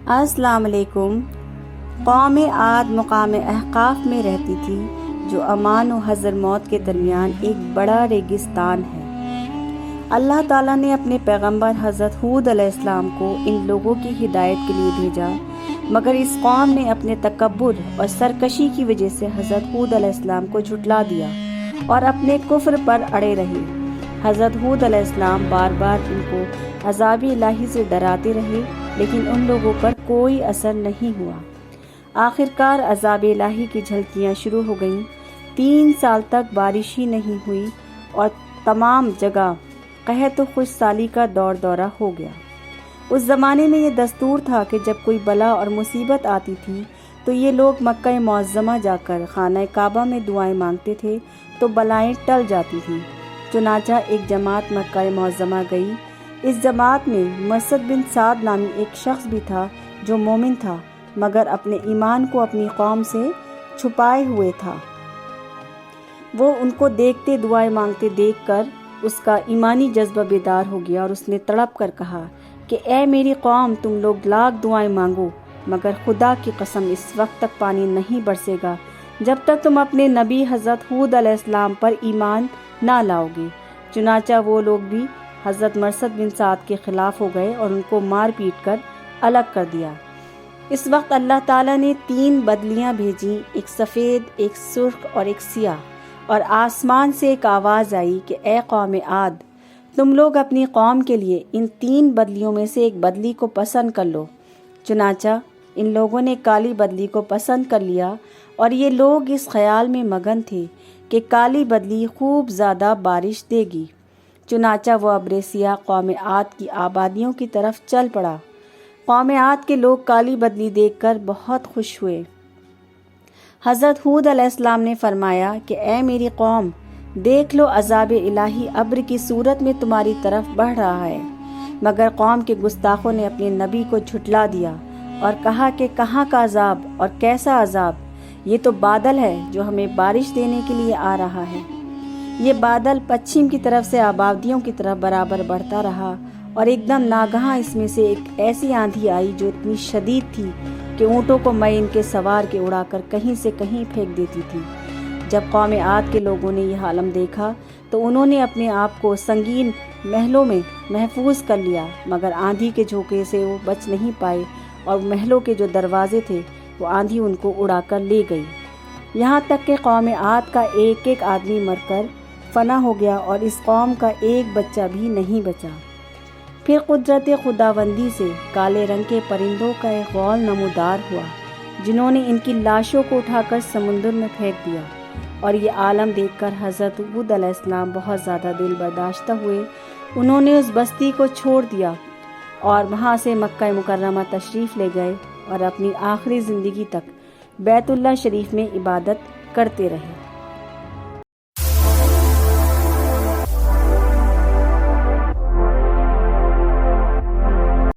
السلام علیکم۔ قوم عاد مقام احقاف میں رہتی تھی، جو عمان و حضرموت کے درمیان ایک بڑا ریگستان ہے۔ اللہ تعالیٰ نے اپنے پیغمبر حضرت ہود علیہ السلام کو ان لوگوں کی ہدایت کے لیے بھیجا، مگر اس قوم نے اپنے تکبر اور سرکشی کی وجہ سے حضرت ہود علیہ السلام کو جھٹلا دیا اور اپنے کفر پر اڑے رہے۔ حضرت ہود علیہ السلام بار بار ان کو عذاب الہی سے ڈراتے رہے، لیکن ان لوگوں پر کوئی اثر نہیں ہوا۔ آخرکار عذاب الہی کی جھلکیاں شروع ہو گئیں۔ 3 سال تک بارش ہی نہیں ہوئی اور تمام جگہ قحط و خشک سالی کا دورہ ہو گیا۔ اس زمانے میں یہ دستور تھا کہ جب کوئی بلا اور مصیبت آتی تھی تو یہ لوگ مکہ معظمہ جا کر خانہ کعبہ میں دعائیں مانگتے تھے تو بلائیں ٹل جاتی تھیں۔ چنانچہ ایک جماعت مکہ معظمہ گئی۔ اس جماعت میں مرثد بن سعد نامی ایک شخص بھی تھا جو مومن تھا، مگر اپنے ایمان کو اپنی قوم سے چھپائے ہوئے تھا۔ وہ ان کو دیکھتے دعائیں مانگتے دیکھ کر اس کا ایمانی جذبہ بیدار ہو گیا اور اس نے تڑپ کر کہا کہ اے میری قوم، تم لوگ لاکھ دعائیں مانگو مگر خدا کی قسم اس وقت تک پانی نہیں برسے گا جب تک تم اپنے نبی حضرت ہود علیہ السلام پر ایمان نہ لاؤ گے۔ چنانچہ وہ لوگ بھی حضرت مرثد بن سعد کے خلاف ہو گئے اور ان کو مار پیٹ کر الگ کر دیا۔ اس وقت اللہ تعالیٰ نے 3 بدلیاں بھیجیں، ایک سفید، ایک سرخ اور ایک سیاہ، اور آسمان سے ایک آواز آئی کہ اے قوم عاد، تم لوگ اپنی قوم کے لیے ان 3 بدلیوں میں سے ایک بدلی کو پسند کر لو۔ چنانچہ ان لوگوں نے کالی بدلی کو پسند کر لیا، اور یہ لوگ اس خیال میں مگن تھے کہ کالی بدلی خوب زیادہ بارش دے گی۔ چنانچہ وہ ابر سیاہ قوم عاد کی آبادیوں کی طرف چل پڑا۔ قوم عاد کے لوگ کالی بدلی دیکھ کر بہت خوش ہوئے۔ حضرت ہود علیہ السلام نے فرمایا کہ اے میری قوم، دیکھ لو عذاب الہی ابر کی صورت میں تمہاری طرف بڑھ رہا ہے، مگر قوم کے گستاخوں نے اپنے نبی کو جھٹلا دیا اور کہا کہ کہاں کا عذاب اور کیسا عذاب، یہ تو بادل ہے جو ہمیں بارش دینے کے لیے آ رہا ہے۔ یہ بادل پچھم کی طرف سے آبادیوں کی طرف برابر بڑھتا رہا، اور ایک دم ناگہاں اس میں سے ایک ایسی آندھی آئی جو اتنی شدید تھی کہ اونٹوں کو میں ان کے سوار کے اڑا کر کہیں سے کہیں پھینک دیتی تھی۔ جب قوم عاد کے لوگوں نے یہ عالم دیکھا تو انہوں نے اپنے آپ کو سنگین محلوں میں محفوظ کر لیا، مگر آندھی کے جھونکے سے وہ بچ نہیں پائے، اور محلوں کے جو دروازے تھے وہ آندھی ان کو اڑا کر لے گئی، یہاں تک کہ قوم عاد کا ایک ایک آدمی مر کر فنا ہو گیا اور اس قوم کا ایک بچہ بھی نہیں بچا۔ پھر قدرت خداوندی سے کالے رنگ کے پرندوں کا ایک غول نمودار ہوا، جنہوں نے ان کی لاشوں کو اٹھا کر سمندر میں پھینک دیا، اور یہ عالم دیکھ کر حضرت ہود علیہ السلام بہت زیادہ دل برداشتہ ہوئے۔ انہوں نے اس بستی کو چھوڑ دیا اور وہاں سے مکہ مکرمہ تشریف لے گئے اور اپنی آخری زندگی تک بیت اللہ شریف میں عبادت کرتے رہے۔